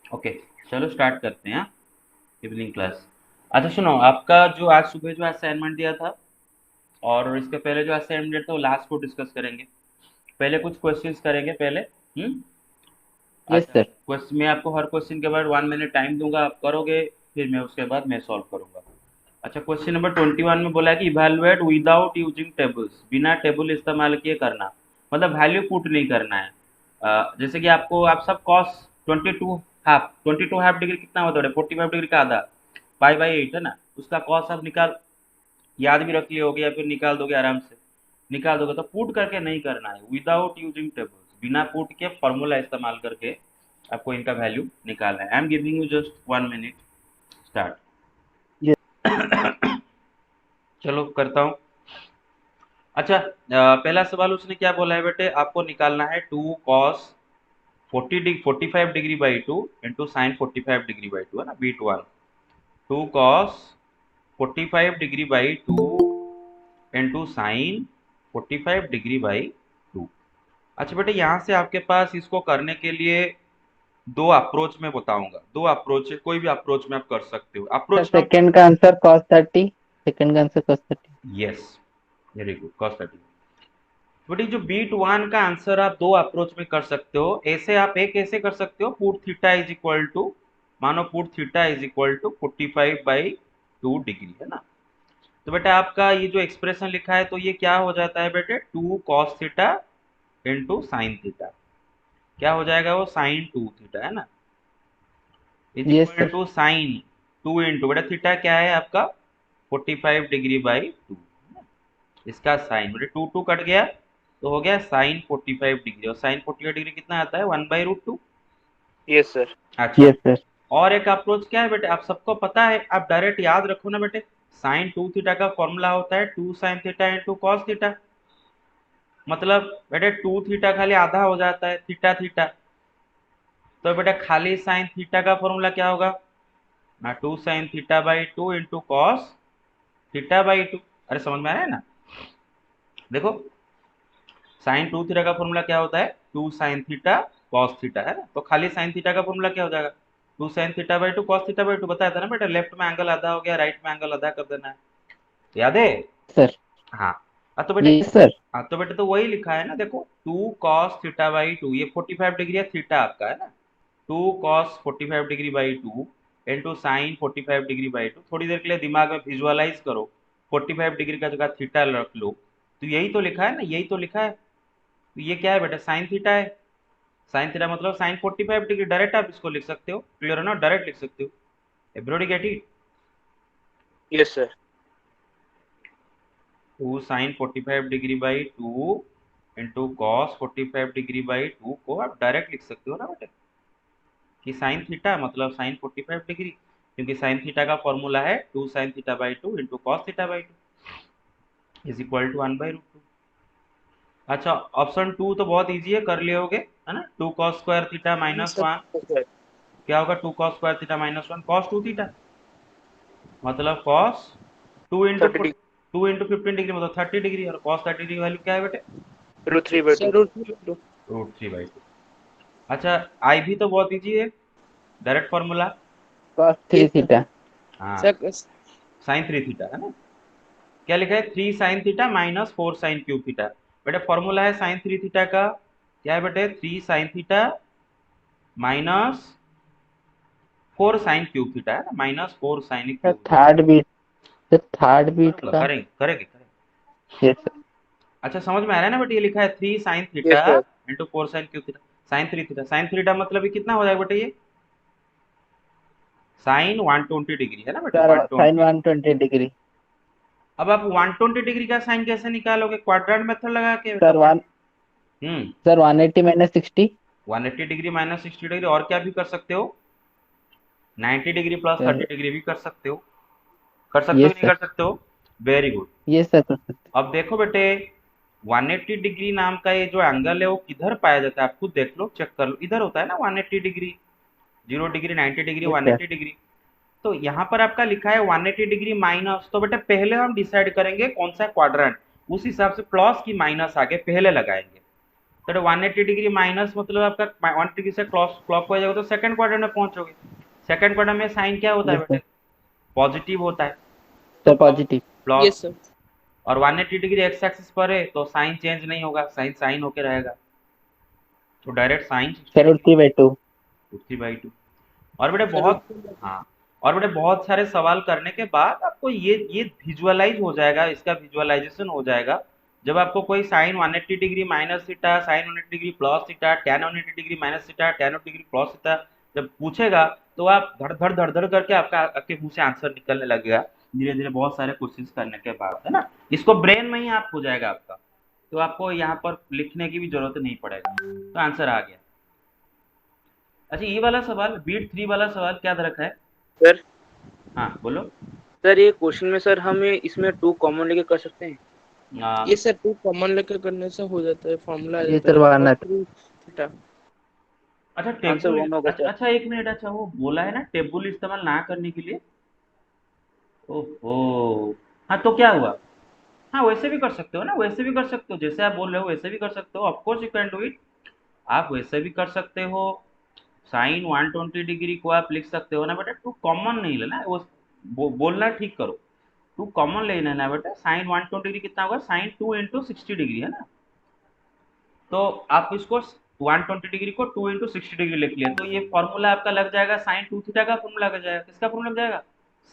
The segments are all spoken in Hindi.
ओके, चलो स्टार्ट करते हैं। Evening class. अच्छा सुनो, आपका जो आज सुबह जो असाइनमेंट दिया था और इसके पहले जो असाइनमेंट दिया था वो लास्ट को डिस्कस करेंगे। पहले कुछ क्वेश्चंस करेंगे पहले। यस अच्छा, सर। क्वेश्चन मैं आपको हर क्वेश्चन के बाद 1 मिनट टाइम दूंगा, आप करोगे, फिर मैं उसके बाद मैं सॉल्व करूंगा। अच्छा, क्वेश्चन नंबर 21 में बोला है कि इवैल्यूएट विदाउट यूजिंग टेबल्स, बिना टेबल इस्तेमाल किए करना, मतलब वैल्यू पुट नहीं करना है। जैसे कि आपको आप सब कॉस 22 हाफ डिग्री कितना होता है, 45 डिग्री का आधा, पाई/8 है ना, उसका कॉस आप निकाल, याद भी रख लिए होगे या फिर निकाल दोगे आराम से। निकाल दोगे तो पुट करके नहीं करना है, विदाउट यूजिंग टेबल्स, बिना पुट के फॉर्मूला इस्तेमाल करके आपको इनका वैल्यू निकालना है। I am giving you just 1 minute. Start. Yes चलो करता हूँ। अच्छा, पहला सवाल उसने क्या बोला है बेटे, आपको निकालना है 2 cos 45 degree by 2 into sine 45 degree by 2, है ना, bit 1। 2 cos 45 degree by 2 into sine 45 degree by 2। अच्छा बेटे, यहाँ से आपके पास इसको करने के लिए दो अप्रोच में बताऊंगा। दो अप्रोच है, कोई भी अप्रोच में आप कर सकते हो। सर, अप्रोच नंबर, सेकंड का आंसर cos 30। सेकंड का answer cos 30। Yes, very good, cos 30। But ये जो बीट 1 का आंसर आप दो अप्रोच में कर सकते हो। ऐसे आप एक ऐसे कर सकते हो, put theta is equal to, मानो put theta is equal to 45/2 degree, है ना। तो बेटा आपका ये जो एक्सप्रेशन लिखा है तो ये क्या हो जाता है बेटे, 2 cos theta into sine theta. क्या हो जाएगा वो, sin 2 थीटा, है ना, is yes equal sir. Two sine 2 into, बेटा थीटा क्या है आपका, 45 डिग्री बाई 2, इसका साइन, बेटा 2 कट गया तो हो गया साइन 45 डिग्री, और साइन 45 डिग्री कितना आता है, 1/√2। Yes sir. अच्छा, यस सर। और एक अप्रोच क्या है बेटे, आप सबको पता है, आप डायरेक्ट याद रखो ना बेटे। sin 2 थीटा का फॉर्मूला होता है 2 sin theta into cos theta. मतलब बेटे 2 थीटा खाली आधा हो जाता है, थीटा थीटा। तो बेटा खाली साइन थीटा का फॉर्मूला क्या होगा ना, 2 sin theta by 2 into cos theta by 2। अरे समझ में आ रहा है ना। देखो, sin 2 थीटा का फॉर्मूला क्या होता है, 2 sin थीटा कॉस थीटा, है ना। तो खाली साइन थीटा का फॉर्मूला क्या हो जाएगा, 2 sin theta by 2 cos theta by 2। बताया था ना बेटा, लेफ्ट में एंगल आधा हो गया, राइट में एंगल आधा कर देना है, याद है। सर। हाँ। तो बेटे, यस सर। हाँ तो बेटे तो वही लिखा है ना, देखो 2 cos थीटा बाई 2, ये 45 डिग्री है, थीटा आपका है ना। 2 cos 45 degree by 2 into sine 45 degree by 2। थोड़ी देर के लिए दिमाग में विजुअलाइज करो, 45 डिग्री का जगह थीटा रख लो, तो यही तो लिखा है ना, यही तो लिखा है। तो ये क्या है बेटा, साइन थीटा है। साइन थीटा मतलब साइन 45 डिग्री, डायरेक्ट आप इसको लिख सकते हो, क्लियर है ना, डायरेक्ट लिख सकते हो। Everybody get it. Yes sir. 2 sin 45 degree by 2 into cos 45 degree by 2 को आप डायरेक्ट लिख सकते हो ना बेटे, कि साइन थीटा मतलब साइन 45 डिग्री, क्योंकि साइन थीटा का फॉर्मूला है 2 sin theta by 2 into cos theta by 2 is equal to 1/√2। अच्छा, ऑप्शन 2 तो बहुत इजी है, कर लिए होगे, है ना। 2 cos square theta yes minus sir. One sir. क्या होगा, 2 cos square theta minus 1 cos 2 theta, मतलब cos 2 into 30 degree. 2 into 15 degree मतलब 30 डिग्री, और cos 30 डिग्री की वैल्यू क्या है बेटे, √3/2 सर। √3/2। √3/2। अच्छा, आई भी तो बहुत इजी है, डायरेक्ट फॉर्मूला। cos 3 theta. हाँ, सर sin 3 थीटा, है ना। क्या लिखा है, 3 sin theta minus 4 sin cube theta. बेटे फॉर्मूला है sin 3 थीटा का, क्या है बेटे, 3 sin theta minus 4 sin cube theta, है ना, sir -4 sin cube. Third bit. Sir third bit कर लो, का। करेंगे करेंगे करेंगे। Yes sir. अच्छा समझ में आ रहा है ना बेटे, ये लिखा है 3 sin theta yes sir. Into 4 sin cube theta, sin 3 theta, sin 3 theta मतलब ये कितना हो जाएगा बेटे, ये साइन 120 डिग्री, है ना बेटे, sir one sine twenty 120 degree. अब आप 120 डिग्री का साइन कैसे निकालोगे, क्वाड्रेंट मेथड लगा के बेटा, सर वन। वन। हम्म। सर 180 - 60। 180 डिग्री माइनस 60 डिग्री, और क्या भी कर सकते हो, 90 डिग्री प्लस सर। 30 डिग्री भी कर सकते हो। कर सकते हो यस कि नहीं सर। कर सकते हो, वेरी गुड। यस सर, कर सकते। अब देखो बेटे, 180 डिग्री नाम का ये जो एंगल है वो किधर पाया जाता है, आप खुद देख लो, चेक कर लो, इधर होता है ना 180 degree, 0 degree, 90 degree, yes one sir. Eighty degree तो यहाँ पर आपका लिखा है 180 डिग्री माइनस, तो बेटा पहले हम डिसाइड करेंगे कौन सा क्वाड्रेंट, उस हिसाब से प्लस की माइनस आगे पहले लगाएंगे। तो 180 डिग्री माइनस मतलब आपका 180 डिग्री से क्लॉकवाइज होगा तो सेकंड क्वाड्रेंट में पहुंचोगे। सेकंड क्वाड्रेंट में साइन क्या होता है यस बेटे? सर। पॉजिटिव होता है। तो sir positive. Plus. Yes sir. और 180 डिग्री एक्स एक्सिस पर है तो साइन चेंज नहीं होगा, साइन साइन होके रहेगा। तो डायरेक्ट साइन 60 सर डिग्री, 3/2। 50/2। और बेटे सर बहुत, हाँ, और बेटे बहुत सारे सवाल करने के बाद आपको ये विजुअलाइज हो जाएगा, इसका विजुअलाइजेशन हो जाएगा। जब आपको कोई sine 180 degree minus theta, sine 180 degree plus theta, tan 180 degree minus theta, tan 180 degree plus theta जब पूछेगा तो आप धड़ धड़ धड़ धड़ करके आपका आपके मुंह से आंसर निकलने लगेगा धीरे धीरे, बहुत सारे क्वेश्चंस करने के बाद, है ना। इसको ब्रेन में ही आप हो जाएगा आपका, तो आपको यहाँ पर लिखने की भी जरूरत नहीं पड़ेगा, तो आंसर आ गया। अच्छा, ये वाला सवाल बीट 3 वाला सवाल क्या रखा है? सर हाँ बोलो। सर ये क्वेश्चन में सर हम इसमें 2 कॉमन लेके कर सकते हैं? आ, ये सर 2 कॉमन लेके करने से हो जाता है, फॉर्मूला आ ये जाता सर है वन cos है। 3 थीटा। अच्छा आंसर टेबुल, 1 होगा अच्छा सर। अच्छा, एक मिनट, अच्छा वो बोला है ना टेबुल इस्तेमाल ना करने के लिए। ओहो, हाँ तो क्या हुआ? हाँ वैसे भी कर सकते हो ना, वैसे भी कर सकते हो, जैसे आप बोल रहे हो वैसे भी कर सकते हो, of course you can do it. आप वैसे भी कर सकते हो, साइन 120 डिग्री को आप लिख सकते हो ना बेटा, टू कॉमन नहीं लेना है वो, बोलना ठीक करो। टू कॉमन लेना है ना बेटा, साइन 120 डिग्री कितना होगा, साइन 2 × 60 डिग्री है ना। तो आप इसको 120 डिग्री को 2 × 60 डिग्री लिख लिए तो ये फॉर्मूला आपका लग जाएगा, साइन 2 थीटा का फॉर्मूला लग जाएगा। किसका फॉर्मूला लग जाएगा?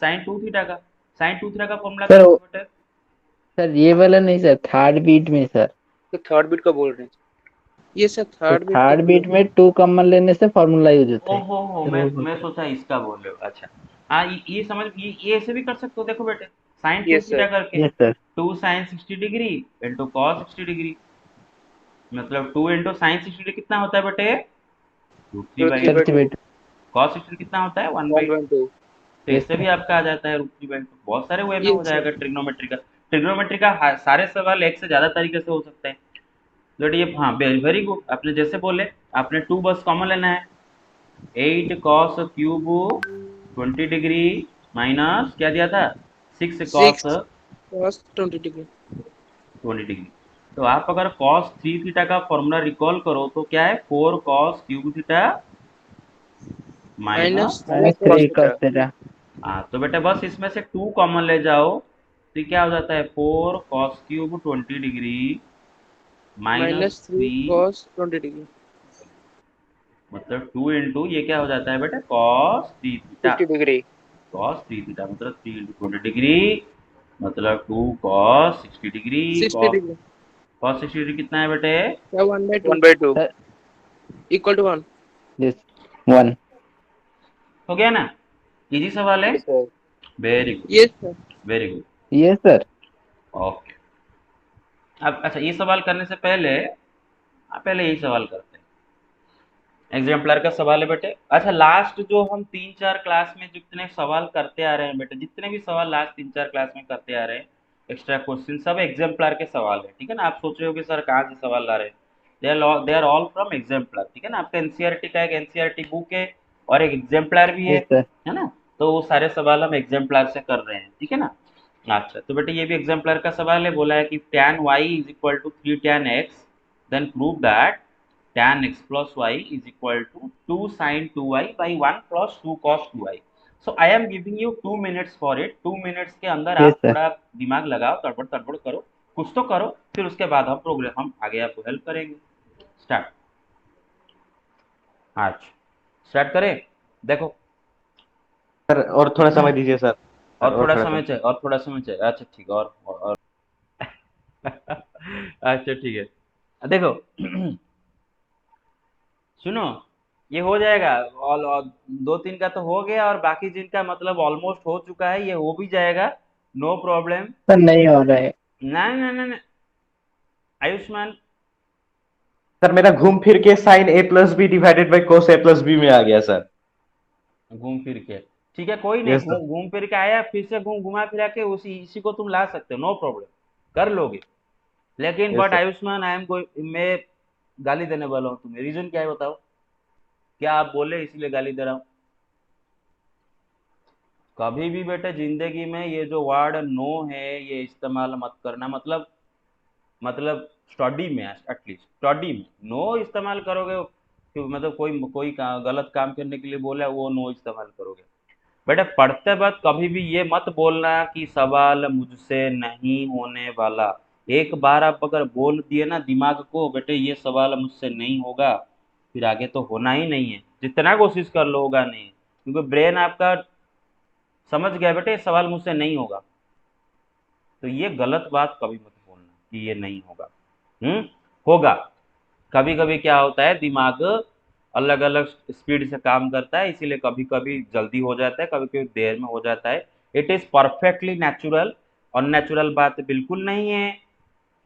साइन 2 थीटा का। साइन 2 थीटा का फॉर्मूला क्या सर होगा बेटा? सर ये वाला नहीं सर, थर्ड बीट में सर। तो थर्ड बिट का बोल रहे हैं? ये सर तो थर्ड बिट का थर्ड बोल बीट रहे में 2 कॉमन लेने से फॉर्मूला यूज होता ओ है हो, सर, मैं वो बोल मैं रहे सोचा इसका बोल रहे हो। अच्छा, हाँ ये समझ, ये ऐसे भी कर सकते हो, देखो बेटे, साइन हैं। 2 यस थीटा सर। करके हैं। Yes sir. 2 sine 60 degree into cos 60 degree, मतलब 2 इंटू साइन 60 डिग्री कितना होता है बेटे? रूट थ्री तो बाई 3 सर बाई 2 3/2। कॉस 60 कितना होता है? 1/2। 1/2। तो यस इससे भी सर। आपका आ जाता है रूट 3/2। बहुत सारे वे में हो यस सर। जाएगा ट्रिग्नोमेट्री का। ट्रिग्नोमेट्री का सारे सवाल एक से ज्यादा तरीके से हो सकते हैं। तो ये, हाँ वेरी गुड, आपने जैसे बोले, आपने 2 बस कॉमन लेना है। 8 cos³ 20 डिग्री माइनस क्या दिया था? 6 cos 6 cos 20 डिग्री 20 डिग्री। तो आप अगर cos 3 थीटा का फॉर्मूला रिकॉल करो तो क्या है? 4 cos³ theta minus minus. 3 minus cos 3 theta. cos theta. हाँ तो बेटा बस इसमें से 2 कॉमन ले जाओ तो ये क्या हो जाता है? 4 cos³ 20 degree minus minus 3 three, cos 20 degree मतलब 2 इंटू ये क्या हो जाता है बेटा? cos 3 theta. 50 degree cos 3 theta मतलब 3 × 20 डिग्री, मतलब 2 cos 60 degree. 60 cos degree cos 60 degree कितना है बेटे? या 1/2 1/2 सर इक्वल टू 1। यस 1। हो गया ना? इजी सवाल है। Yes sir. Very good, yes sir. Very good. Yes sir. Okay, अब अच्छा ये सवाल करने से पहले पहले यही सवाल करते हैं। एग्जाम्पलर का सवाल है बेटे। अच्छा लास्ट जो हम 3-4 क्लास में जितने सवाल करते आ रहे हैं बेटे, जितने भी सवाल लास्ट 3-4 क्लास में करते आ रहे हैं, एक्स्ट्रा क्वेश्चन सब एग्जाम्पलर के सवाल है, ठीक है ना। आप सोच रहे हो कि सर कहाँ से सवाल ला रहे हैं, they are all from exemplar, ठीक है ना। आपका एनसीईआरटी का एक एनसीईआरटी बुक है और एक एग्जाम्पलर भी यस सर। है ना। तो वो सारे सवाल हम एग्जाम्पलर से कर रहे हैं, ठीक है ना। अच्छा तो बेटे ये भी एग्जाम्पलर का सवाल है। बोला है कि tan y is equal to 3 tan x, then prove that tan x plus y is equal to 2 sin 2y by 1 plus 2 cos 2y. So I am giving you 2 minutes for it। 2 minutes के अंदर यस आप सर। थोड़ा दिमाग लगाओ, तड़बड़ तड़बड़ करो, कुछ तो करो, फिर उसके बाद हम प्रोग्राम हम आगे आपको हेल्प करेंगे। स्टार्ट, आज स्टार्ट करें। देखो, सर और थोड़ा समय दीजिए सर। सर और और थोड़ा थोड़ा समय समय। चाहिए, और थोड़ा समय चाहिए। अच्छा ठीक है, और अच्छा ठीक है, देखो सुनो, ये हो जाएगा। और 2-3 का तो हो गया और बाकी जिनका मतलब ऑलमोस्ट हो चुका है ये हो भी जाएगा, नो प्रॉब्लम। सर नहीं हो रहा है। नहीं नहीं नहीं नहीं, आयुष्मान, सर मेरा घूम फिर के sine A plus B divided by cos A plus B में आ गया सर। घूम फिर के ठीक है, कोई नहीं, यस सर। घूम घूम फिर के आया, फिर से घुमा फिरा के उसी इसी को तुम ला सकते हो, नो प्रॉब्लम, कर लोगे। लेकिन yes but sir. Ayushman I am going, मैं गाली देने वाला हूँ तुम्हें। रीजन क्या है बताओ? क्या आप बोले इसीलिए गाली दे रहा हूँ? कभी भी बेटे जिंदगी में ये जो वर्ड नो है ये इस्तेमाल मत करना। मतलब स्टडी में, एटलीस्ट स्टडी में नो इस्तेमाल करोगे कि मतलब कोई गलत काम करने के लिए बोला वो नो इस्तेमाल करोगे। बेटा पढ़ते वक्त कभी भी ये मत बोलना कि सवाल मुझसे नहीं होने वाला। एक बार आप अगर बोल दिए ना दिमाग को बेटे ये सवाल मुझसे नहीं होगा, फिर आगे तो होना ही नहीं है, जितना कोशिश कर लो होगा नहीं, क्योंकि ब्रेन आपका समझ गया बेटे ये सवाल मुझसे नहीं होगा। तो ये गलत बात कभी मत बोलना कि ये नहीं होगा। होगा। कभी कभी क्या होता है दिमाग अलग अलग स्पीड से काम करता है, इसीलिए कभी कभी जल्दी हो जाता है, कभी कभी देर में हो जाता है। It is perfectly natural, unnatural बात बिल्कुल नहीं है।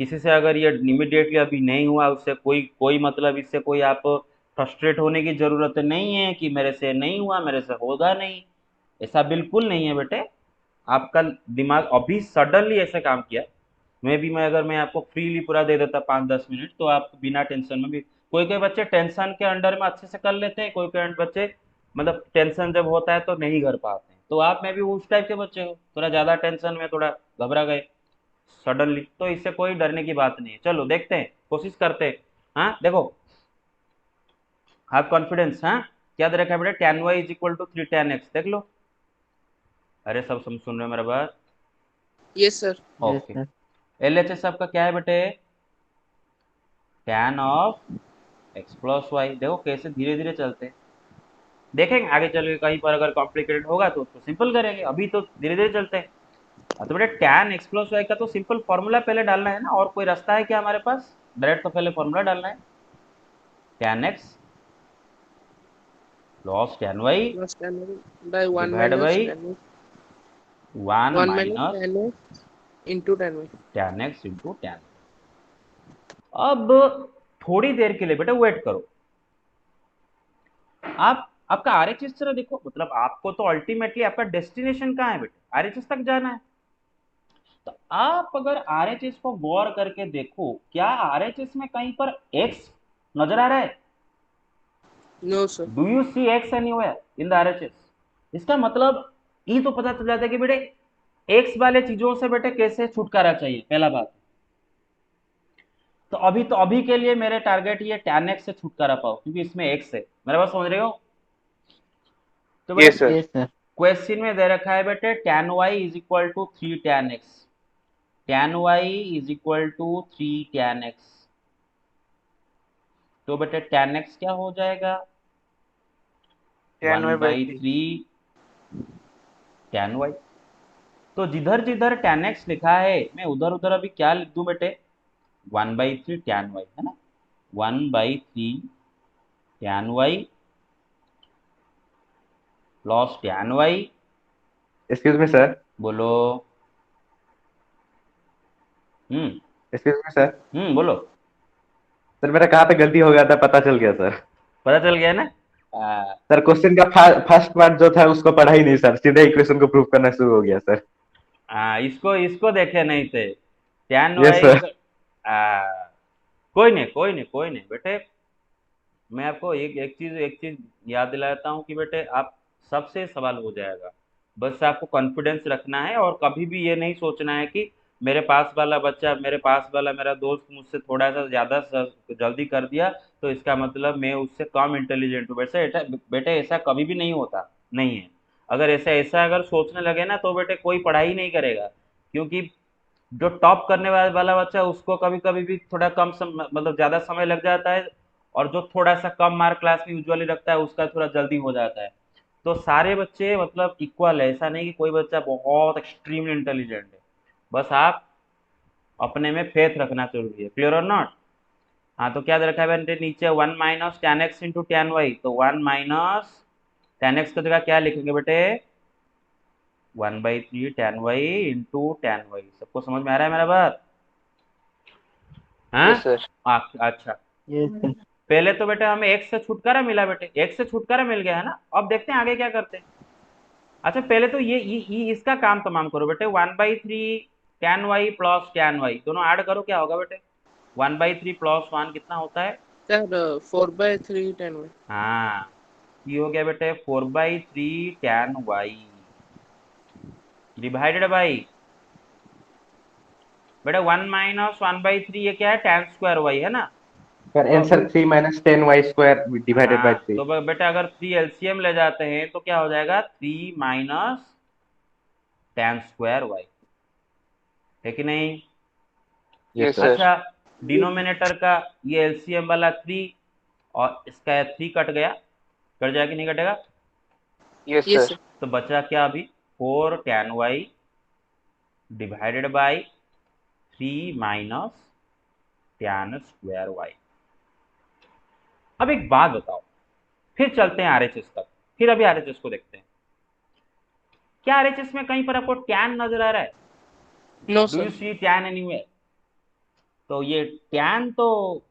किसी से अगर ये इमीडिएटली अभी नहीं हुआ उससे कोई कोई मतलब, इससे कोई आप फ्रस्ट्रेट होने की जरूरत नहीं है कि मेरे से नहीं हुआ मेरे से होगा नहीं, ऐसा बिल्कुल नहीं है बेटे। आपका दिमाग अभी सडनली ऐसे काम किया, मैं अगर मैं आपको फ्रीली पूरा दे देता 5-10 मिनट तो आप बिना टेंशन में भी, कोई कोई बच्चे टेंशन के अंडर में अच्छे से कर लेते हैं, कोई कोई बच्चे मतलब टेंशन जब होता है तो नहीं कर पाते हैं, तो आप में भी उस टाइप के बच्चे हो, थोड़ा ज्यादा टेंशन में थोड़ा घबरा गए सडनली, तो इससे कोई डरने की बात नहीं है। चलो देखते हैं, कोशिश करते हैं। हाँ देखो, हाफ कॉन्फिडेंस। हाँ क्या दे रखा है बेटा, tan y is equal to 3 tan x, देख लो। अरे सब सुन रहे हो मेरा बात? Yes sir. Yes okay. Sir. LHS आपका क्या है बेटे, tan of x plus y. देखो कैसे धीरे धीरे चलते हैं, देखेंगे आगे चल के कहीं पर अगर कॉम्प्लिकेटेड होगा तो उसको सिंपल करेंगे, अभी तो धीरे धीरे चलते हैं। हाँ, तो बेटा tan x प्लस वाई का तो सिंपल फॉर्मूला पहले डालना है ना, और कोई रास्ता है क्या हमारे पास? डायरेक्ट तो पहले फॉर्मूला डालना है, tan x plus tan y plus ten by one divide minus by ten 1 one minus minus ten into ten. tan x into tan। अब थोड़ी देर के लिए बेटा वेट करो, आप आपका RHS जरा देखो, मतलब आपको तो अल्टीमेटली आपका डेस्टिनेशन कहाँ है बेटा, RHS तक जाना है। तो आप अगर RHS को गौर करके देखो, क्या RHS में कहीं पर x नजर आ रहा है? No sir. Do you see x anywhere in the RHS? इसका मतलब ये तो पता चल जाता है कि बेटे x वाले चीजों से बेटे कैसे छुटकारा चाहिए, पहला बात। तो अभी के लिए मेरे टारगेट ये tan x से छुटकारा पाओ, क्योंकि इसमें x है, मेरे बात समझ रहे हो? तो बेटे yes sir. Yes sir. Question में दे रखा है बेटे tan y is equal to 3 tan x, tan y is equal to 3 tan x। तो बेटे tan x क्या हो जाएगा, tan 1 y by by three. 3 tan y। तो जिधर जिधर tan x लिखा है मैं उधर उधर अभी क्या लिख दूं बेटे, 1/3 tan y, है ना, 1/3 tan y plus tan y। Excuse me sir. बोलो। हम्म। Excuse me sir. बोलो। सर मेरा कहाँ पे गलती हो गया था पता चल गया सर। पता चल गया ना? आ, सर क्वेश्चन का फर्स्ट पार्ट जो था उसको पढ़ा ही नहीं सर, सीधे इक्वेशन को प्रूव करना शुरू हो गया सर। इसको इसको देखे नहीं थे, tan यस y सर। आ, कोई नहीं बेटे, मैं आपको एक चीज याद दिलाता हूँ कि बेटे आप सबसे सवाल हो जाएगा, बस आपको कॉन्फिडेंस रखना है, और कभी भी ये नहीं सोचना है कि मेरे पास वाला बच्चा, मेरे पास वाला मेरा दोस्त मुझसे थोड़ा सा ज्यादा जल्दी कर दिया तो इसका मतलब मैं उससे कम इंटेलिजेंट हूँ। वैसे बेटे ऐसा कभी भी नहीं होता, नहीं है। अगर ऐसा ऐसा अगर सोचने लगे ना तो बेटे कोई पढ़ाई नहीं करेगा, क्योंकि जो टॉप करने वाला बच्चा है उसको कभी कभी भी थोड़ा मतलब ज्यादा समय लग जाता है, और जो थोड़ा सा कम मार्क क्लास में यूजुअली रखता है उसका थोड़ा जल्दी हो जाता है। तो सारे बच्चे मतलब इक्वल है, ऐसा नहीं कि कोई बच्चा बहुत एक्सट्रीमली इंटेलिजेंट है। बस आप अपने में फेथ रखना जरूरी है, क्लियर और नॉट? हाँ तो क्या दे रखा है बेटे नीचे, 1 - tan x into tan y, तो 1 - tan x की जगह क्या लिखेंगे बेटे, 1/3 tan y into tan y। सबको समझ में आ रहा है मेरा बात? हाँ। Yes sir. अच्छा, यस सर। पहले तो बेटे हमें x से छुटकारा मिला, बेटे x से छुटकारा मिल गया है ना, अब देखते हैं आगे क्या करते हैं। अच्छा पहले तो ये इसका काम तमाम करो बेटे, 1/3 tan y plus tan y दोनों ऐड करो, क्या होगा बेटे, 1/3 प्लस 1 कितना होता है? Sir 4/3 tan y. हाँ, ये हो गया बेटे 4/3 tan y डिवाइडेड बाई, बेटा 1 - 1/3 ये क्या है, tan स्क्वायर वाई है ना। सर तो आंसर 3 - 10 y² डिवाइडेड बाय हाँ, 3। तो बेटा अगर 3 एलसीएम ले जाते हैं तो क्या हो जाएगा, 3 - tan स्क्वायर वाई, है कि नहीं। Yes yes sir. सर। अच्छा, डिनोमिनेटर का ये एलसीएम वाला 3 और इसका 3 कट गया, कट जाएगा कि नहीं कटेगा। Yes yes sir. सर। तो बचा क्या अभी, 4 tan y divided by 3 - tan square y. अब एक बात बताओ, फिर चलते हैं आरएचएस तक, फिर अभी आरएचएस को देखते हैं। क्या आरएचएस में कहीं पर आपको टैन नजर आ रहा है, no do you sir. See tan anywhere. तो ये टैन तो,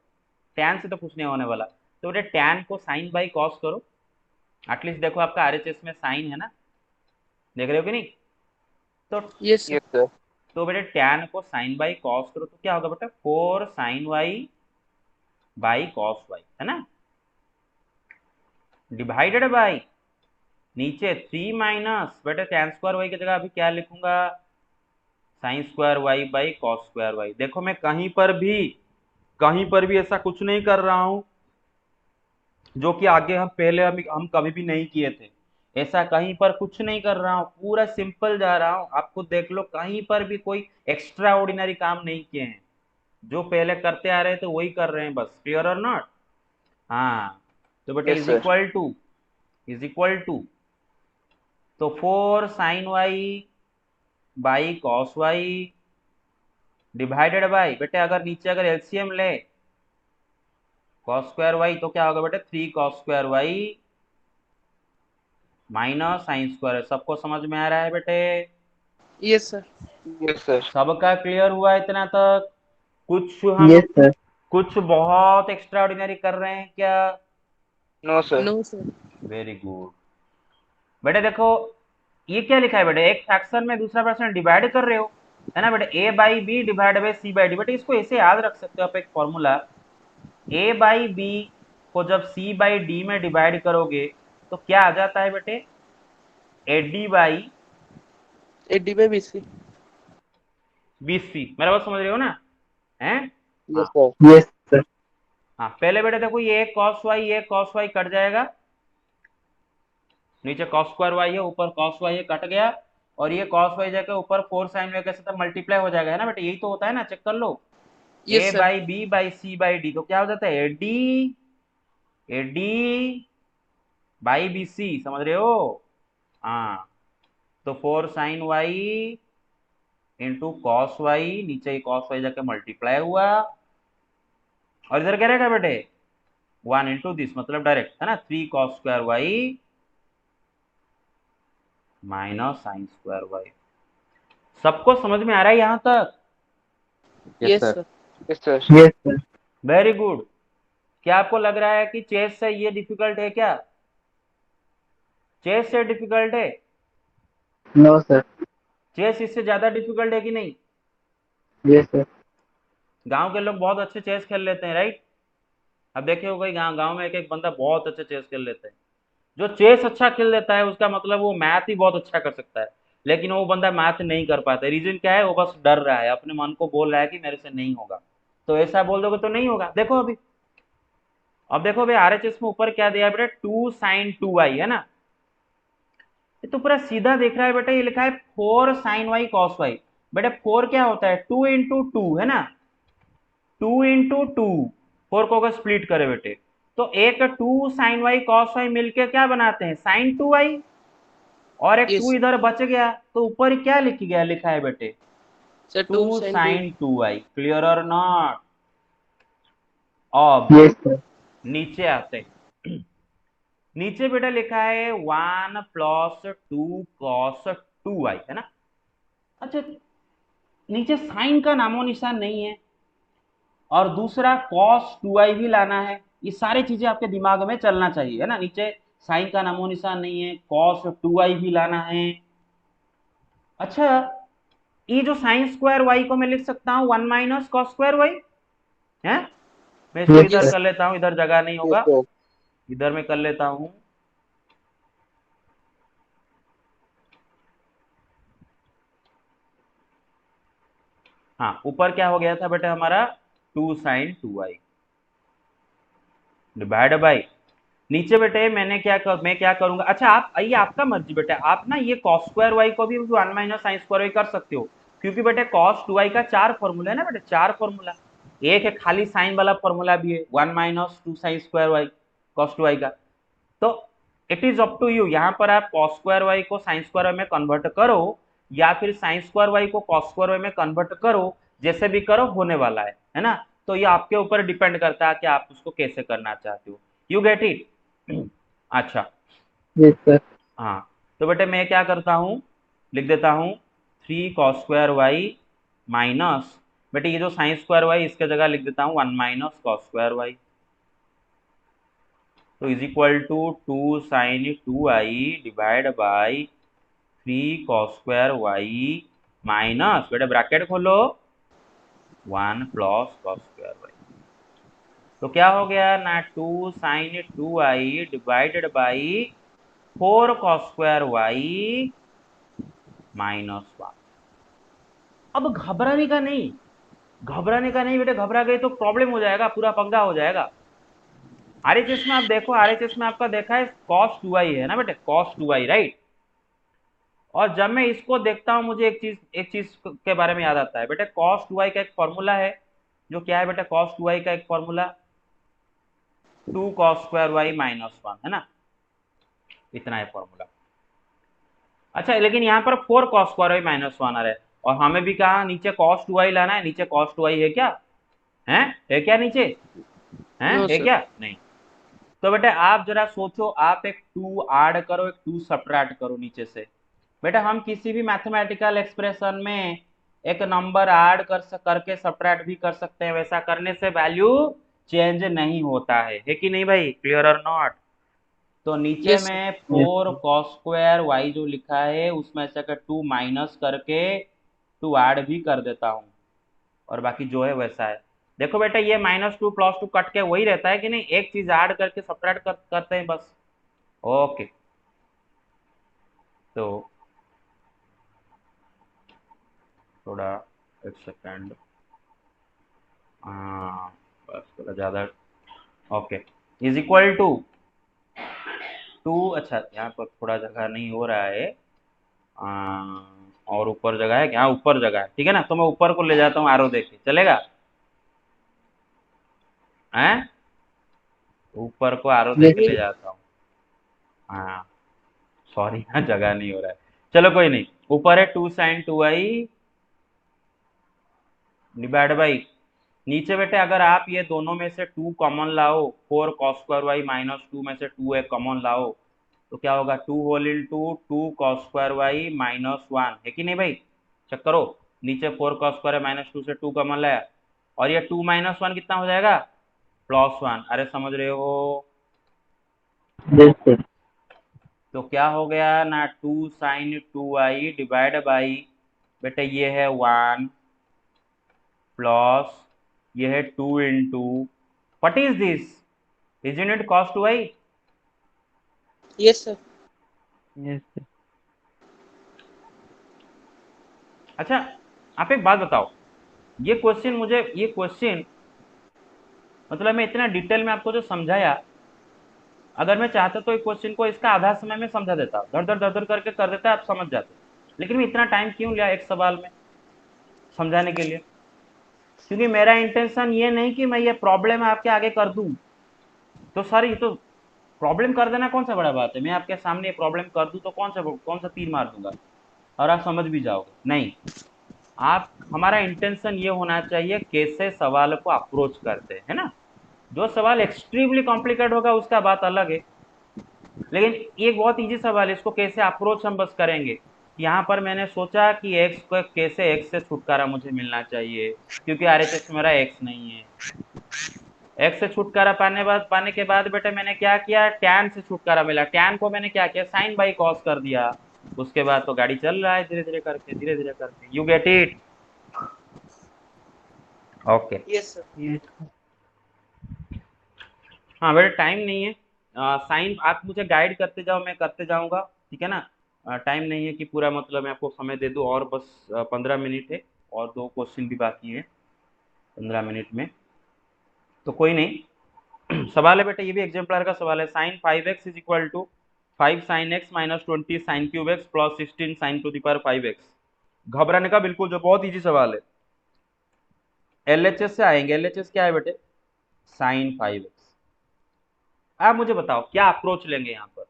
टैन से तो कुछ नहीं होने वाला, तो बेटे टैन को साइन बाई कॉस करो, एटलीस्ट देखो आपका आरएचएस में साइन है ना, देख रहे हो कि नहीं। तो यस सर। Yes sir. बेटे टैन को साइन बाई कॉस करो तो क्या होगा बेटा, 4 sin y by cos y, है ना, डिवाइडेड बाई नीचे 3 माइनस बेटे tan स्क्वायर वाई की जगह अभी क्या लिखूंगा, sine square y by cos square y. देखो मैं कहीं पर भी ऐसा कुछ नहीं कर रहा हूं जो कि आगे हम पहले हम कभी भी नहीं किए थे। ऐसा कहीं पर कुछ नहीं कर रहा हूं, पूरा सिंपल जा रहा हूं, आपको देख लो कहीं पर भी कोई एक्स्ट्रा ऑर्डिनरी काम नहीं किए हैं, जो पहले करते आ रहे थे वही कर रहे हैं बस, क्लियर और नॉट। हाँ, तो बेटा yes sir. Is equal to तो 4 sin y by cos y divided by बेटे अगर नीचे अगर एलसीएम ले कॉस स्क्वायर वाई तो क्या होगा बेटे, 3 cos square y minus sine square. सबको समझ में आ रहा है बेटे, यस सर। Yes sir. सबका क्लियर हुआ इतना तक। कुछ हम यस लोग सर। कुछ बहुत एक्स्ट्रा ऑर्डिनरी कर रहे हैं क्या। No sir. No sir. Very good बेटे। देखो ये क्या लिखा है बेटे, एक फ्रैक्शन में दूसरा फ्रैक्शन डिवाइड कर रहे हो, है ना बेटे, A by B divide by C by D. बेटे इसको ऐसे याद रख सकते हो आप, एक फॉर्मूला, ए बाई बी को जब सी बाई डी में डिवाइड करोगे तो क्या आ जाता है बेटे, A D by AD by BC. B C. मेरा बात समझ रहे हो ना, है। यस हाँ सर। Yes sir. हाँ, पहले बेटे देखो ये कॉस वाई कट जाएगा, नीचे cos स्क्वायर वाई है, ऊपर cos वाई है, कट गया, और ये cos वाई जाकर ऊपर 4 sin वाई कैसे तो मल्टीप्लाई हो जाएगा, है ना बेटे, यही तो होता है ना, चेक कर लो। A yes sir. By B by C by D तो क्या हो जाता है, A D by B C, समझ रहे हो। हाँ, तो 4 sin y into cos y, नीचे ही cos वाई जाके मल्टीप्लाई हुआ, और इधर क्या रहेगा बेटे, 1 इंटू दिस, मतलब डायरेक्ट, है ना, 3 cos square y minus sine square y. सबको समझ में आ रहा है यहां तक। Yes yes sir. Sir. Yes sir. Yes sir. Very good. क्या आपको लग रहा है कि चेस से ये डिफिकल्ट है क्या, चेस से डिफिकल्ट है, नो सर। चेस इससे ज्यादा डिफिकल्ट है कि नहीं। Yes sir. गांव के लोग बहुत अच्छे चेस खेल लेते हैं, राइट। अब देखे हो, गांव गांव में एक एक बंदा बहुत अच्छे चेस खेल लेते हैं। जो चेस अच्छा खेल लेता है उसका मतलब वो मैथ ही बहुत अच्छा कर सकता है, लेकिन वो बंदा मैथ नहीं कर पाता। रीजन क्या है, वो बस डर रहा है, अपने मन को बोल रहा है कि मेरे से नहीं होगा, तो ऐसा बोल दोगे तो नहीं होगा। देखो अभी, अब देखो भाई आरएचएस में ऊपर क्या दिया है बेटा, 2 sin 2y, है ना, ये तो पूरा सीधा दिख रहा है बेटा, ये लिखा है 4 sin y cos y। बेटा 4 क्या होता है, 2 इंटू टू, है ना, 2 इंटू टू, 4 को अगर स्प्लिट करे बेटे तो एक 2 sin y cos y मिलके क्या बनाते हैं, sin 2y, और एक 2 यस इधर बच गया, तो ऊपर क्या लिख गया, लिखा है बेटे sir. 2 two sine two. sin 2y, clear और नॉट। अब यस सर। नीचे आते हैं, नीचे बेटा लिखा है 1 प्लस 2 cos 2y, है ना। अच्छा, नीचे साइन का नामो निशान नहीं है, और दूसरा cos 2y भी लाना है, ये सारी चीजें आपके दिमाग में चलना चाहिए, है ना। नीचे साइन का नामो निशान नहीं है, cos 2y भी लाना है। अच्छा, ये जो साइन स्क्वायर वाई को मैं लिख सकता हूँ 1 माइनस कॉस स्क्वायर वाई, है। मैं इसको यस इधर सर। यस। कर लेता हूँ, इधर जगह नहीं यस होगा, सर। इधर मैं कर लेता हूँ। हाँ, ऊपर क्या हो गया था बेटा हमारा 2 sin 2i डिवाइड बाई, नीचे बेटे मैं क्या करूंगा, अच्छा आप ये आपका मर्जी बेटा, आप ना ये cos स्क्वायर वाई को भी 1 माइनस साइन स्क्वायर वाई कर सकते हो, क्योंकि बेटे cos 2i का 4 फॉर्मूला है ना बेटे, 4 फॉर्मूला, एक है खाली साइन वाला फॉर्मूला भी है 1 minus 2 sine square y cos 2i का। तो it is up to you, यहाँ पर आप cos स्क्वायर वाई को साइन स्क्वायर वाई में कन्वर्ट करो या फिर साइन स्क्वायर वाई को cos स्क्वायर वाई में कन्वर्ट करो, जैसे भी करो होने वाला है ना। तो ये आपके ऊपर डिपेंड करता है कि आप उसको कैसे करना चाहते हो। You get it? अच्छा, यस सर। हाँ, तो बेटे मैं क्या करता हूँ, लिख देता हूँ 3 cos स्क्वायर वाई माइनस, बेटे ये जो साइन स्क्वायर वाई इसके जगह लिख देता हूँ 1 माइनस cos स्क्वायर वाई, तो is equal to 2 sine 2i divide by 3 cos square y minus, बेटे ब्रैकेट खोलो 1 प्लस cos स्क्वायर वाई। तो क्या हो गया ना, 2 sine 2i divided by 4 cos square y minus 1। अब घबराने का नहीं बेटे, घबरा गए तो प्रॉब्लम हो जाएगा, पूरा पंगा हो जाएगा। आरएचएस में आप देखो, आरएचएस में आपका देखा है cos 2i है ना बेटे, cos 2i राइट। और जब मैं इसको देखता हूं मुझे एक चीज के बारे में याद आता है बेटे, cos 2i का एक फॉर्मूला है, जो क्या है बेटे, cos 2i का एक formula 2 cos square y minus 1 है ना, इतना है फॉर्मूला। अच्छा, लेकिन यहाँ पर 4 cos स्क्वायर वाई माइनस 1 आ रहा है, और हमें भी कहा नीचे cos 2i लाना है, नीचे cos 2i है क्या, है क्या नीचे, नो है सर। क्या, नहीं। तो बेटे आप जरा सोचो, आप एक 2 ऐड करो, एक 2 सब्ट्रैक्ट करो नीचे से। बेटा हम किसी भी मैथमेटिकल एक्सप्रेशन में एक नंबर ऐड करके सब्ट्रैक्ट भी कर सकते हैं, वैसा करने से वैल्यू चेंज नहीं होता है कि नहीं भाई, क्लियर और नॉट। तो नीचे यस सर। में यस 4 cos स्क्वायर वाई जो लिखा है उसमें से अगर 2 माइनस करके 2 ऐड भी कर देता हूँ, और बाकी जो है वैसा है। देखो बेटा ये -2 +2 कट के वही रहता है कि नहीं, एक चीज ऐड करके सब्ट्रैक्ट करते हैं बस। ओके, तो थोड़ा एक सेकेंड, हाँ बस थोड़ा ज्यादा, ओके, इज इक्वल टू 2, अच्छा यहाँ पर थोड़ा जगह नहीं हो रहा है, और ऊपर जगह है, यहाँ ऊपर जगह है, ठीक है ना, तो मैं ऊपर को ले जाता हूँ आरो देख के, चलेगा, हैं ऊपर को आरो दे के ले यस जाता हूँ, हाँ सॉरी यहाँ जगह नहीं हो रहा है, चलो कोई नहीं, ऊपर है 2 sin 2i डिवाइड बाई, नीचे बेटे अगर आप ये दोनों में से 2 कॉमन लाओ, 4 cos स्क्वायर वाई माइनस 2 में से 2 एक कॉमन लाओ, तो क्या होगा 2 whole into 2 cos square y minus 1 है कि नहीं भाई, चेक करो, नीचे 4 cos स्क्वायर माइनस 2 से 2 कॉमन लाया, और ये 2 माइनस 1 कितना हो जाएगा, +1, अरे समझ रहे हो। सर। तो क्या हो गया ना, 2 sin 2i डिवाइड बाई, बेटे ये है 1 प्लस ये है 2 into, what is this, isn't it cos 2i। Yes sir. Yes sir. अच्छा आप एक बात बताओ, ये क्वेश्चन मतलब मैं इतना डिटेल में आपको जो समझाया, अगर मैं चाहता तो एक क्वेश्चन को इसका आधा समय में समझा देता, धड़ धड़ करके कर देता, आप समझ जाते, लेकिन मैं इतना टाइम क्यों लिया एक सवाल में समझाने के लिए, क्योंकि मेरा इंटेंशन ये नहीं कि मैं ये प्रॉब्लम आपके आगे कर दूं। तो सर ये तो प्रॉब्लम कर देना कौन सा बड़ा बात है, मैं आपके सामने प्रॉब्लम कर दूं तो कौन सा तीर मार दूंगा और आप समझ भी जाओगे, नहीं। आप, हमारा इंटेंशन ये होना चाहिए कैसे सवाल को अप्रोच करते हैं, है ना। जो सवाल एक्सट्रीमली कॉम्प्लिकेट होगा उसका बात अलग है, लेकिन एक बहुत इजी सवाल है, इसको कैसे अप्रोच हम बस करेंगे। यहाँ पर मैंने सोचा कि एक्स को कैसे, एक्स से छुटकारा मुझे मिलना चाहिए, क्योंकि आरएचएस में मेरा एक्स नहीं है। एक्स से छुटकारा पाने के बाद बेटे मैंने क्या किया, टैन से छुटकारा मिला, टैन को मैंने क्या किया, साइन बाई कॉस कर दिया, उसके बाद तो गाड़ी चल रहा है धीरे धीरे करके, you get it, okay. Yes sir. Yes हाँ बेटा टाइम नहीं है, साइन आप मुझे गाइड करते जाओ, मैं करते जाऊंगा, ठीक है ना। टाइम नहीं है कि पूरा मतलब मैं आपको समय दे दूं, और बस 15 मिनट है, और 2 क्वेश्चन भी बाकी है 15 मिनट में, तो कोई नहीं। सवाल है बेटा, ये भी एग्जाम्पलर का सवाल है। Sine 5x is equal to 5 sine x minus 20 sine cube x plus 16 sine to the power 5x। घबराने का बिल्कुल, जो बहुत इजी सवाल है। LHS से आएंगे। LHS क्या है बेटे? Sign 5x। आप मुझे बताओ क्या अप्रोच लेंगे यहाँ पर,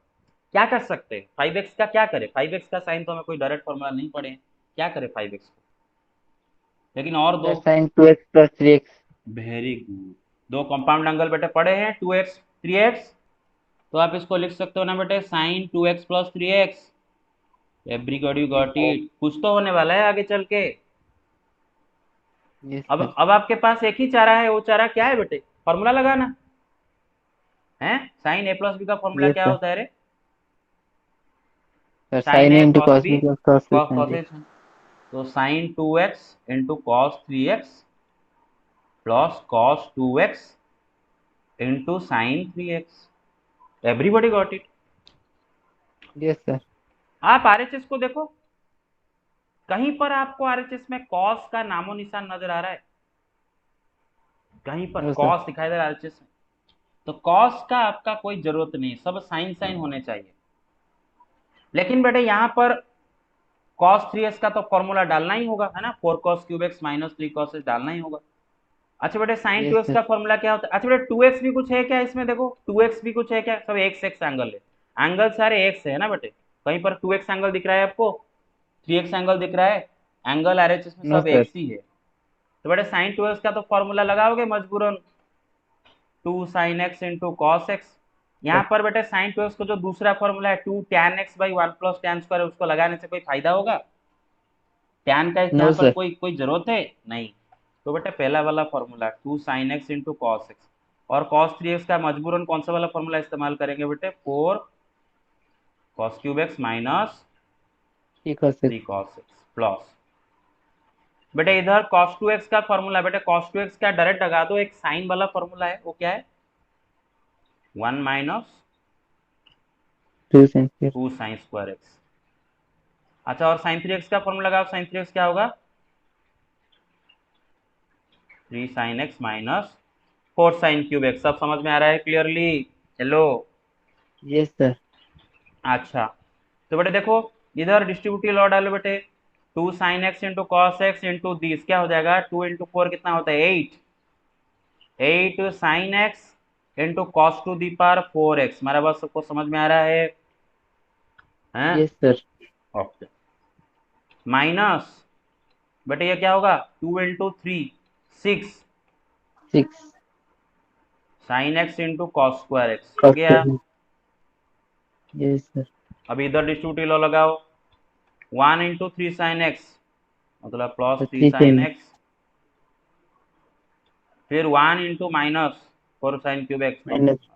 क्या कर सकते हैं? 5x का क्या करें? 5x का साइन तो हमें कोई डायरेक्ट फॉर्मूला नहीं पड़े हैं, क्या करें 5x को? लेकिन और दो, sine 2x plus 3x। Very good, दो कंपाउंड एंगल बेटे पड़े हैं 2x 3x, तो आप इसको लिख सकते हो ना बेटे, sine 2x plus 3x। Everybody got it? कुछ तो होने वाला है आगे चल के। यस अब सर। अब आपके पास एक ही चारा है, वो चारा क्या है बेटे? फॉर्मूला लगाना है। साइन a प्लस बी का फॉर्मूला यस क्या सर। होता है रे? Sir sine sine A into cos cos B B cos cos sine cos A. A. तो sine 2x into cos 3x plus cos 2x into sine 3x। Everybody got it? Yes sir. आप आरएचएस को देखो, कहीं पर आपको आरएचएस में कॉस का नामो निशान नजर आ रहा है? कहीं पर नो सर। कॉस दिखाई दे रहा है आरएचएस में? तो कॉस का आपका कोई जरूरत नहीं, सब साइन साइन होने चाहिए। लेकिन बेटे यहाँ पर cos 3x का तो फॉर्मूला डालना ही होगा, है ना? 4 cos cube x minus 3 cos x डालना ही होगा। अच्छा बेटे, साइन यस 2x सर। का फॉर्मूला क्या होता है? अच्छा बेटे, 2x भी कुछ है क्या इसमें? देखो 2x भी कुछ है क्या? सब x x एंगल है, एंगल सारे x है ना बेटे? कहीं पर 2x एंगल दिख रहा है आपको? 3x एंगल दिख रहा है? एंगल आरएचएस में नो सब सर। x ही है। तो बेटे साइन 2x का तो फॉर्मूला लगाओगे मजबूरन, 2 sin x into cos x. यहाँ पर बेटे साइन 2x को जो दूसरा फॉर्मूला है 2 tan x by 1 plus tan square, उसको लगाने से कोई फायदा होगा? tan का नो यहाँ पर सर। कोई कोई जरूरत है नहीं। तो बेटा पहला वाला formula 2 sin x into cos x, और cos 3x का मजबूरन कौन सा वाला फॉर्मूला इस्तेमाल करेंगे बेटे? 4 cos क्यूब एक्स माइनस ठीक है सर। 3 cos x प्लस बेटे इधर cos 2x का फॉर्मूला, बेटे cos 2x का डायरेक्ट लगा दो, एक साइन वाला फॉर्मूला है, वो क्या है? 1 minus 2 sine square. 2 sine square x. अच्छा, और साइन 3x का फॉर्मूला लगाओ, साइन 3x क्या होगा? 3 sine x minus 4 sine cube x. सब समझ में आ रहा है क्लियरली? हेलो? Yes sir. अच्छा, तो बेटे देखो, इधर डिस्ट्रीब्यूटिव लॉ डालो बेटे, 2 sine x into cos x into this क्या हो जाएगा? 2 इंटू 4 कितना होता है? 8। 8 sine x into cos to the power 4x। हमारा बात सबको समझ में आ रहा है? हैं? Yes sir. ओके। माइनस बेटे ये क्या होगा? 2 into 3 6 6 sine x into cos square x हो कॉस गया। स्क्वायर। Yes sir. अब इधर डिस्ट्रीब्यूटिव लॉ लगाओ, 1 इंटू 3 साइन एक्स मतलब प्लस तो 3 3 साइन साइन एक्स, फिर 1 into minus 4 sine cube x minus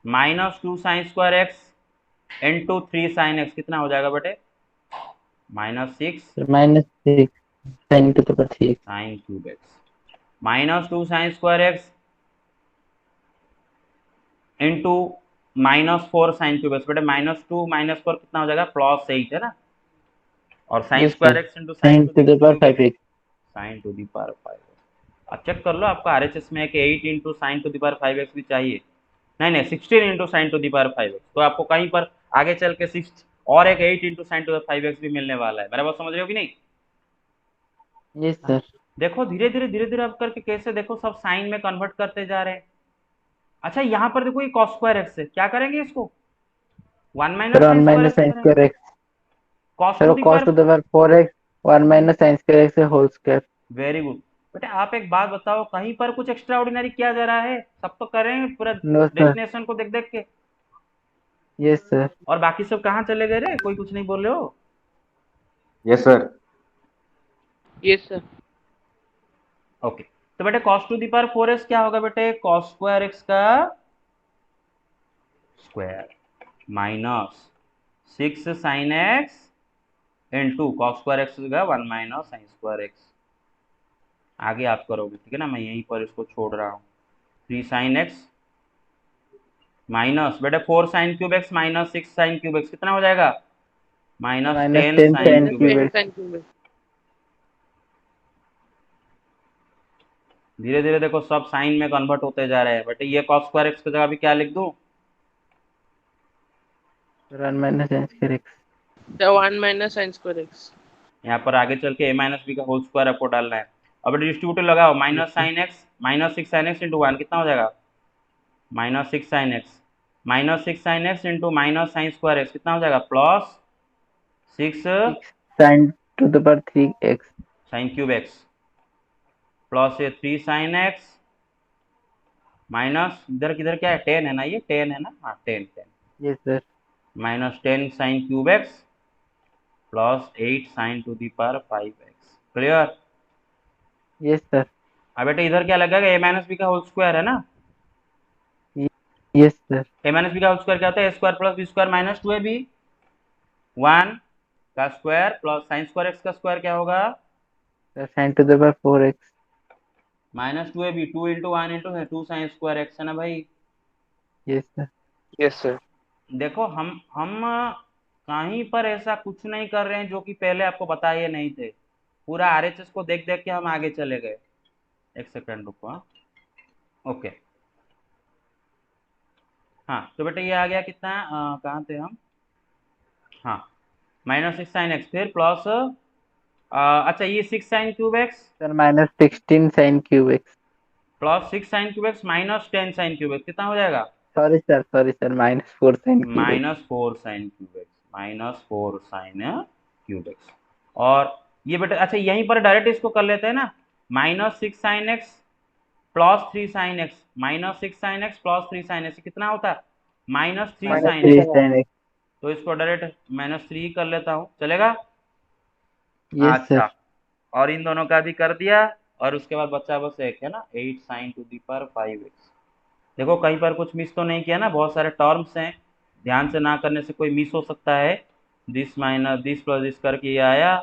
minus 2 sine square x into 3 sine x कितना हो जाएगा बेटे? -6 minus 6 sign to the power 3x। Sign cube x minus 2 sine square x into -4 sine cube x. बेटे -2 -4 कितना हो जाएगा? +8 है ना? और sine yes square sir. X into sine sine to to the the power 5x। Sine to the power 5। अब चेक कर लो, आपका आरएचएस में है कि 8 इंटू sine to the power 5x भी चाहिए? नहीं नहीं, 16 इंटू sine to the power 5x। तो आपको कहीं पर आगे चल के 6 और एक 8 इंटू साइन टू द 5x भी मिलने वाला है। मेरा बात समझ रहे हो कि नहीं? Yes sir. देखो धीरे धीरे अब करके कैसे, देखो सब साइन में कन्वर्ट करते जा रहे हैं। अच्छा, यहाँ पर देखो ये कॉस स्क्वायर एक्स है, क्या करेंगे इसको? 1 sir minus 1 sine square minus x sine करेंगे, square x। Cos sir two वो the cos power. Two the power 4x 1 minus sine square x whole square. Very good. बेटे आप एक बात बताओ, कहीं पर कुछ एक्स्ट्रा ऑर्डिनरी किया जा रहा है? सब तो कर रहे हैं पूरा नो सर। डेफिनेशन को देख देख के। Yes sir. और बाकी सब कहाँ चले गए रे? कोई कुछ नहीं बोल रहे हो? Yes sir. Yes, sir. Okay, तो बेटे cos to the power 4x क्या होगा बेटे? cos स्क्वायर x का square minus 6 sine x into cos square x होगा 1 माइनस साइन स्क्वायर एक्स। आगे आप करोगे, ठीक है ना? मैं यहीं पर इसको छोड़ रहा हूँ। 3 साइन एक्स माइनस बेटे 4 sine cube x minus 6 sine cube x कितना हो जाएगा? Minus -10 10 sine sine cube cube x. And x। thank you. धीरे धीरे देखो सब साइन में कन्वर्ट होते जा रहे हैं बेटे। ये cos स्क्वायर एक्स की जगह भी क्या लिख दूं? 1 minus sine square x. The 1 minus sin square x. यहाँ पर आगे चल के a माइनस बी का होल स्क्वायर आपको डालना है। अब डिस्ट्रीब्यूटिव लगाओ, minus sign x minus six sign x into one कितना हो जाएगा? Minus six sign x minus six sign x into minus sine square x कितना हो जाएगा? Plus 6 sign to the power 3 x. Sign cube x plus ये 3 साइन एक्स माइनस इधर किधर क्या है? 10 है ना, ये 10 है ना, हाँ 10 yes sir. Minus 10 sine cube x plus 8 sine to the power 5 x. Clear? Yes sir. अब बेटे इधर क्या लगेगा? ए माइनस बी का होल स्क्वायर है ना। Yes sir. A minus B का होल स्क्वायर क्या होता है? A square plus B square minus 2ab 1 का square plus sine square x का स्क्वायर क्या होगा? Sine to the power 4 x. Minus 2ab 2 into 1 into 2 sine square x है ना भाई। Yes sir. Yes sir. देखो हम कहीं पर ऐसा कुछ नहीं कर रहे हैं जो कि पहले आपको बताए नहीं थे। पूरा आरएचएस को देख देख के हम आगे चले गए। एक सेकंड रुको। हाँ ओके। हाँ तो बेटा ये आ गया कितना? कहाँ थे हम? हाँ माइनस सिक्स साइन एक्स फिर प्लस अच्छा ये 6 sine cube x sir minus 16 sine cube x. Plus 6 sine cube x minus 10 sine cube x कितना हो जाएगा? Sorry sir minus 4 sine cube x. Minus 4 sine cube x minus 4 sine cube x. और ये बेटा अच्छा यहीं पर डायरेक्ट इसको कर लेते हैं ना। Minus 6 sine x plus 3 sine x minus 6 sine x plus 3 sine x कितना होता है? Minus 3 minus sine 3 x. Sine x. तो इसको डायरेक्ट माइनस 3 कर लेता हूँ, चलेगा? Yes sir. अच्छा और इन दोनों का भी कर दिया और उसके बाद बच्चा बस एक है ना 8 sine to the power 5 x. देखो कहीं पर कुछ मिस तो नहीं किया ना? बहुत सारे टर्म्स हैं, ध्यान से ना करने से कोई मिस हो सकता है। This minus this plus this करके ये आया,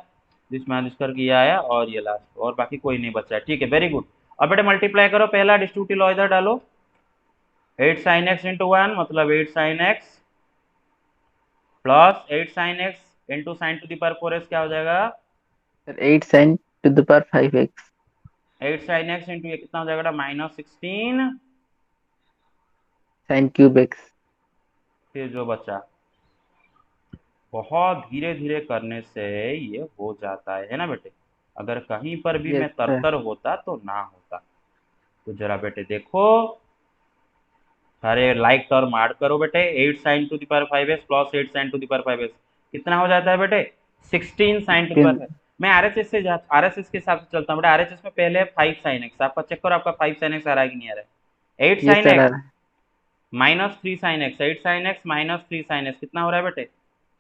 दिस माइनस करके ये आया और ये लास्ट, और बाकी कोई नहीं बचा है। ठीक है वेरी गुड। अब बेटे मल्टीप्लाई करो, पहला डिस्ट्रीब्यूटिव लॉ इधर डालो। 8 साइन एक्स इंटू वन मतलब 8 sine x plus 8 sine x into sine to the power 4 x क्या हो जाएगा? Sir 8 sine to the power 5 x. 8 sine x into ये कितना हो जाएगा? Minus 16 sine cube x. फिर जो बचा बहुत धीरे धीरे करने से ये हो जाता है ना बेटे। अगर कहीं पर भी यस मैं सर। तरतर होता तो ना होता। तो जरा बेटे देखो सारे लाइक टर्म ऐड करो बेटे। 8 sine to the power 5 x plus 8 sine to the power 5 x कितना हो जाता है बेटे? 16 साइन टू द पावर। मैं आरएचएस से आरएचएस के हिसाब से चलता हूँ बेटा। आरएचएस में पहले 5 साइन एक्स, आपका चेक करो आपका 5 साइन एक्स आ रहा है कि नहीं आ रहा है? 8 yes sine sir. X minus 3 sine x 8 sine x minus 3 sine x कितना हो रहा है बेटे?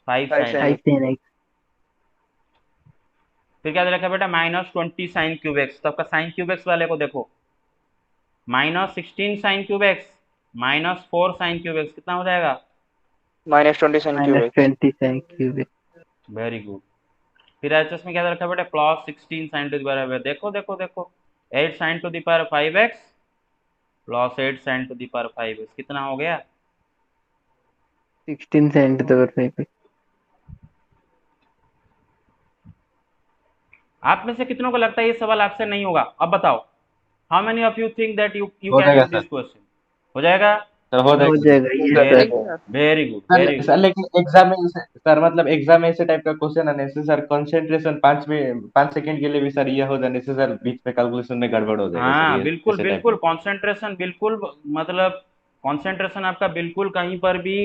5 5 sine sin 5 x. Sine x. फिर क्या दे रखा है बेटा? Minus 20 sine cube x. तो आपका साइन क्यूब एक्स वाले को देखो, minus 16 sine cube x minus 4 sine cube x कितना हो जाएगा? Minus 20 sin cube minus x. 20 sine cube x. Very good. फिर एचएस में क्या दे रखा है बेटा? Plus 16 sine to the power. देखो देखो देखो 8 sine to the power 5 x plus 8 sine to the power 5 x कितना हो गया? 16 sine to the power 5 x. आप में से कितनों को लगता है ये सवाल आपसे नहीं होगा? अब बताओ, how many of you think that you हो कैन जाएगा डू दिस सर। क्वेश्चन? हो जाएगा? सर हो हो जाएगा सर। जाएगा ये very sir. Good very good sir very good. Sir लेकिन एग्जाम में सर मतलब एग्जाम में ऐसे टाइप का क्वेश्चन आने से सर कंसंट्रेशन 5 सेकंड के लिए भी सर ये हो जाने से सर बीच में कैलकुलेशन में गड़बड़ हो जाएगा सर, हाँ ये बिल्कुल ऐसे टाइप बिल्कुल में। कंसंट्रेशन बिल्कुल, मतलब कंसंट्रेशन आपका बिल्कुल कहीं पर भी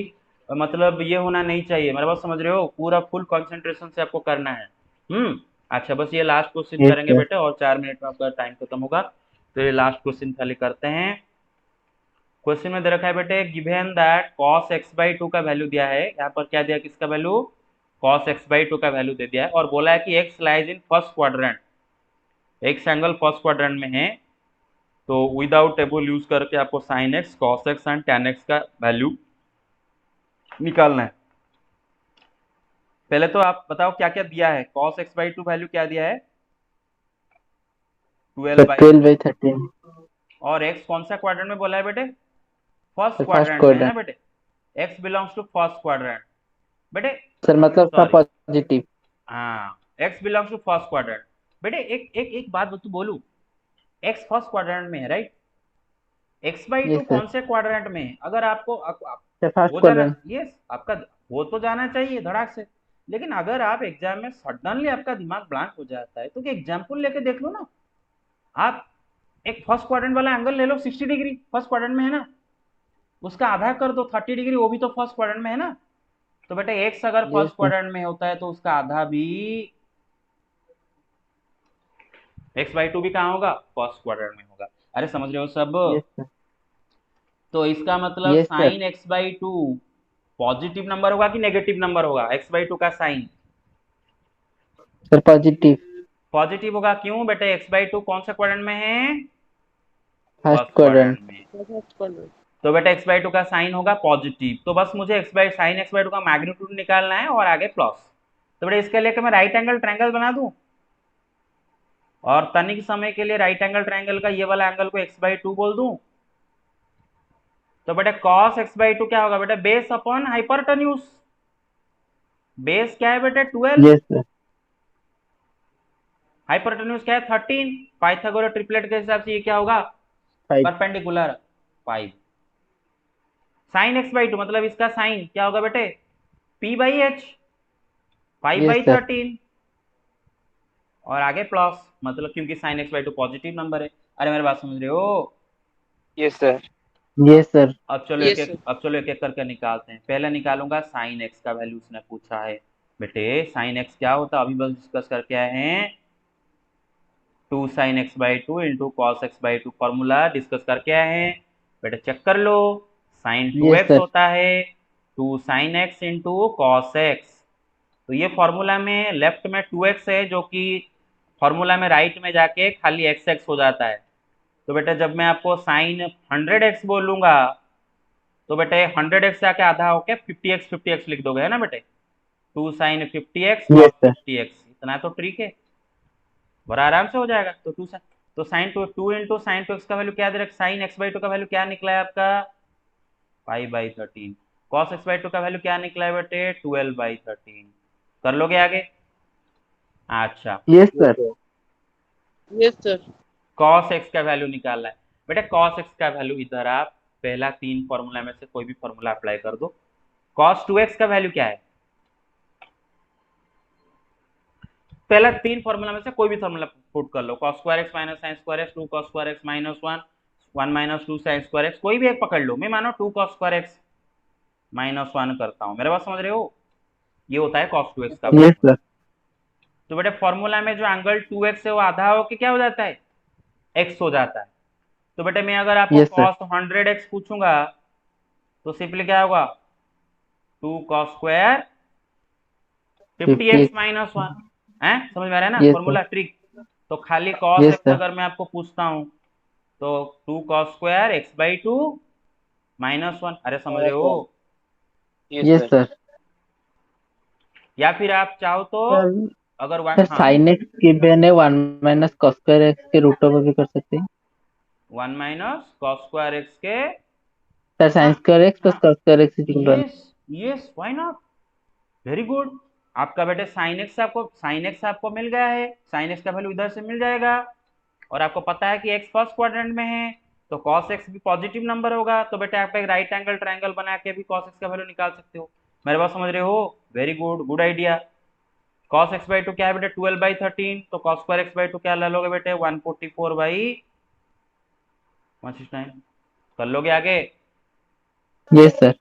मतलब ये होना नहीं चाहिए। मेरे बात समझ रहे हो? पूरा फुल कंसंट्रेशन से आपको करना है। अच्छा बस ये लास्ट क्वेश्चन यस करेंगे सर। बेटे और 4 मिनट में आपका टाइम खत्म होगा। तो ये लास्ट क्वेश्चन खाली करते हैं। क्वेश्चन में दे रखा है बेटे given that cos x by 2 का वैल्यू दिया है। यहाँ पर क्या दिया? किसका वैल्यू? cos x बाई 2 का वैल्यू दे दिया है और बोला है कि x lies in first quadrant, x angle first quadrant में है। तो विदाउट टेबल यूज करके आपको sine x cos x and tan x का वैल्यू निकालना है। पहले तो आप बताओ क्या क्या दिया है? cos x बाई 2 वैल्यू क्या दिया है? 12 बाई 12 बाई 13। और x कौन सा क्वाड्रेंट में बोला है बेटे? फर्स्ट सर फर्स्ट क्वाड्रेंट में है ना क्वाड्रेंट। बेटे। x belongs to first quadrant बेटे, सर मतलब सब सॉरी पॉजिटिव। हाँ x belongs to first quadrant बेटे। एक एक एक बात तू बोलू, एक्स फर्स्ट क्वाड्रेंट में है, right? X by Yes, two sir. कौन से क्वाड्रेंट में है? अगर आपको The first हो जाना, quadrant. यस, आपका हो तो जाना चाहिए धड़ाक से। लेकिन अगर आप एग्जाम में सडनली आपका दिमाग ब्लैंक हो जाता है तो एग्जाम्पल लेके देख लो ना। आप एक फर्स्ट क्वाड्रेंट वाला एंगल ले लो, 60 डिग्री फर्स्ट क्वाड्रेंट में है ना, उसका आधा कर दो 30 डिग्री, वो भी तो फर्स्ट क्वाड्रेंट में है ना। तो बेटा एक्स अगर Yes, फर्स्ट sir. क्वाड्रेंट में होता है तो उसका आधा भी एक्स बाई टू भी कहाँ होगा? फर्स्ट क्वाड्रेंट में होगा। अरे समझ रहे हो सब? Yes, sir. तो इसका मतलब Yes, sir. Sign x by to positive number होगा कि नेगेटिव नंबर होगा? एक्स बाई टू का साइन Sir, positive. पॉजिटिव होगा। क्यों बेटे? एक्स बाई टू कौन सा क्वाड्रेंट में है? First first quadrant. क्वाड्रेंट में। First quadrant. तो बेटा एक्स बाई टू का साइन होगा पॉजिटिव, तो बस मुझे x by sine x by to का मैग्नीट्यूड निकालना है और आगे प्लस। तो बेटा इसके लिए मैं राइट एंगल ट्रायंगल बना दूं और तनिक समय के लिए राइट एंगल ट्रायंगल का ये वाला एंगल को एक्स बाई टू बोल दूं। तो बेटा कॉस एक्स बाई टू क्या होगा बेटा? Base upon hypotenuse. बेस क्या है बेटा? 12। Yes, sir. हाइपरटेन्यूज क्या है? 13। पाइथागोरस ट्रिपलेट के हिसाब से ये क्या होगा? 5. Perpendicular 5। Sine x by to मतलब इसका साइन क्या होगा बेटे? P by H, 5 Yes, by sir. 13 और आगे प्लस, मतलब क्योंकि sign x by to positive number है। अरे मेरी बात समझ रहे हो? Yes sir. Yes, sir. अब चलो Yes, एक एक करके निकालते हैं। पहले निकालूंगा साइन एक्स का वैल्यू, उसने पूछा है बेटे साइन एक्स क्या होता है, अभी बस डिस्कस करके आए हैं। 2 sine x by two into cos x by two formula discuss करके आए हैं बेटे, चेक कर लो। Sine two Yes, x sir. होता है 2 sine x into cos x. तो ये फॉर्मूला में लेफ्ट में 2x है जो कि फॉर्मूला में राइट में जाके खाली एक्स एक्स हो जाता है। तो बेटा जब मैं आपको साइन 100x बोलूंगा तो बेटे 100x से आके आधा होके 50x लिख दोगे, है ना बेटे? 2 sign 50x Yes, cos sir. 50x, इतना तो ट्रिक है, बड़ा आराम से हो जाएगा। तो sign two into sine to x का वैल्यू क्या दे रखा? साइन एक्स बाई टू का वैल्यू क्या निकला है आपका? 5/13। कॉस एक्स बाई टू का वैल्यू क्या निकला है बेटे? 12/13। कर लोगे आगे? अच्छा, Yes, sir. yes, sir. Cos x का वैल्यू निकालना है बेटा। कॉस एक्स का वैल्यू इधर आप पहला 3 फॉर्मूला में से कोई भी फॉर्मूला अप्लाई कर दो। कॉस 2x का वैल्यू क्या है? पहला 3 फॉर्मूला में से कोई भी फॉर्मूला पुट कर लो। cos square x minus sine square x, 2 cos square x minus 1 minus 2 sine square x, कोई भी एक पकड़ लो। मैं मानो 2 cos स्क्वायर एक्स माइनस 1 करता हूँ, मेरे बात समझ रहे हो? ये होता है cos 2x का Yes, फॉर्मूला। sir. तो बेटा फॉर्मूला में जो एंगल 2x है वो आधा होके क्या हो जाता है? x हो जाता है। तो बेटे मैं अगर आपको Yes, sir. cos 100x पूछूंगा तो सिंपली क्या होगा? 2 cos square 50x 50x. Minus 1 है। समझ में आ रहा है ना Yes, फॉर्मूला sir. ट्रिक? तो खाली cos Yes, x sir. अगर मैं आपको पूछता हूँ तो 2 cos square x by two minus 1। अरे समझ रहे हो? Yes Yes, sir. sir. या फिर आप चाहो तो Sir, अगर sir, हाँ, sin x given है 1 minus cos square x के रूट ओवर भी कर सकते हैं। 1 माइनस cos स्क्वायर x के Sir, sin square x plus cos square x is equal to 1. Yes yes, why not, very good. आपका बेटे साइन एक्स आपको मिल गया है, साइन एक्स का वैल्यू इधर से मिल जाएगा और आपको पता है कि एक्स फर्स्ट क्वाड्रेंट में है तो cos x भी पॉजिटिव नंबर होगा। तो बेटे आप एक राइट एंगल ट्रायंगल बना के भी cos x का वैल्यू निकाल सकते हो। मेरे बात समझ रहे हो? Very good, good idea. cos x by two क्या है बेटे? 12/13। तो cos square x by two क्या ले लोगे बेटे? 144/169। कर लोगे आगे? Yes, sir.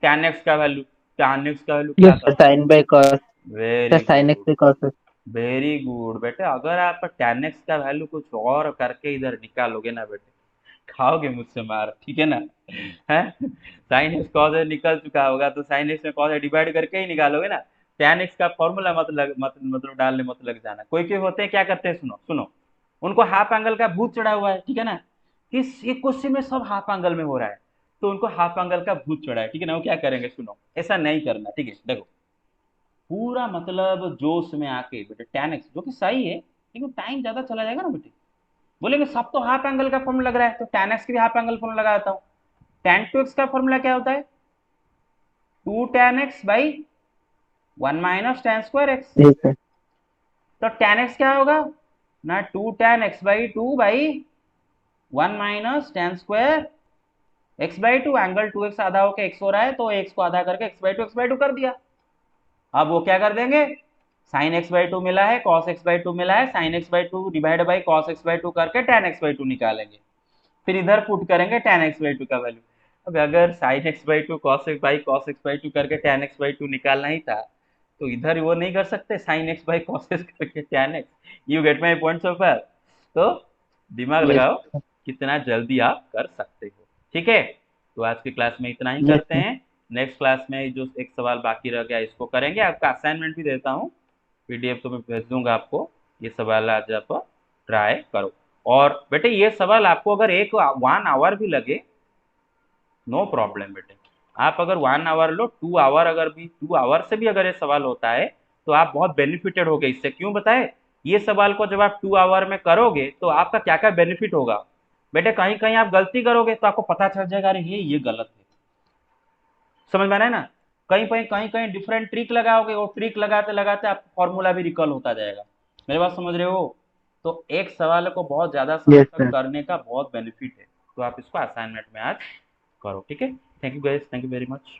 tan x का वैल्यू क्या Yes, sir. करता है? Sin by cos. Very Sir, sin x good, by cos x. Very good बेटे। अगर आप tan x का वैल्यू कुछ और करके इधर निकालोगे ना बेटे, खाओगे मुझसे मार, ठीक है ना? है साइन एक्स कॉस ए निकल चुका होगा तो साइन एक्स में कॉस ए डिवाइड करके ही निकालोगे ना। tan x का फॉर्मूला मतलब डालने मत लग जाना। कोई कोई होते हैं क्या करते हैं, सुनो सुनो, उनको हाफ एंगल का भूत चढ़ा हुआ है, ठीक है ना? इस एक क्वेश्चन में सब हाफ एंगल में हो रहा है तो उनको हाफ एंगल का भूत चढ़ा है, ठीक है ना? वो क्या करेंगे, सुनो, ऐसा नहीं करना, ठीक है? देखो पूरा मतलब जोश में आके बेटे tan x जो कि सही है लेकिन टाइम ज्यादा चला जाएगा ना बेटे, बोलेंगे सब तो हाफ एंगल का फॉर्मूला लग रहा है तो tan x की भी हाफ एंगल फॉर्मूला लगा देता हूँ। tan 2x का फॉर्मूला क्या होता है? 2 tan x by 1 minus tan square x। Yes, sir. तो tan x क्या होगा ना? 2 tan x by 2 by 1 minus ten square x/2, angle 2x आधा होके x हो रहा है तो x को आधा करके x/2 कर दिया। अब वो क्या कर देंगे, साइन x/2 मिला है, cos x/2 मिला है, sign x/2 divide by cos x/2 करके tan x/2 निकालेंगे, फिर इधर पुट करेंगे tan x/2 का वैल्यू। अब अगर sin x/2 cos x/2 करके tan x/2 निकालना ही था तो इधर वो नहीं कर सकते sin x by cos x करके tan x। You get my point so far. तो दिमाग यस लगाओ, कितना जल्दी आप कर सकते हो। ठीक है, तो आज की क्लास में इतना ही यस करते हैं। नेक्स्ट क्लास में जो एक सवाल बाकी रह गया इसको करेंगे। आपका असाइनमेंट भी देता हूँ, पीडीएफ तो मैं भेज दूंगा आपको। ये सवाल आज आप ट्राई करो। और बेटे ये सवाल आपको अगर 1 आवर भी लगे, नो प्रॉब्लम बेटे। आप अगर 1 आवर लो, 2 आवर, अगर भी 2 आवर से भी अगर ये सवाल होता है तो आप बहुत बेनिफिटेड होगे इससे। क्यों बताए, ये सवाल को जब आप 2 आवर में करोगे तो आपका क्या क्या बेनिफिट होगा बेटे। कहीं कहीं आप गलती करोगे तो आपको पता चल जाएगा अरे ये गलत है, समझ में आ रहा है ना। कहीं कहीं डिफरेंट ट्रिक लगाओगे, वो ट्रिक लगाते लगाते आपको फॉर्मूला भी रिकॉल होता जाएगा। मेरे बात समझ रहे हो। तो एक सवाल को बहुत ज्यादा समय यस तक सर। करने का बहुत बेनिफिट है। तो आप इसको असाइनमेंट में आज करो। ठीक है, thank you guys, thank you very much.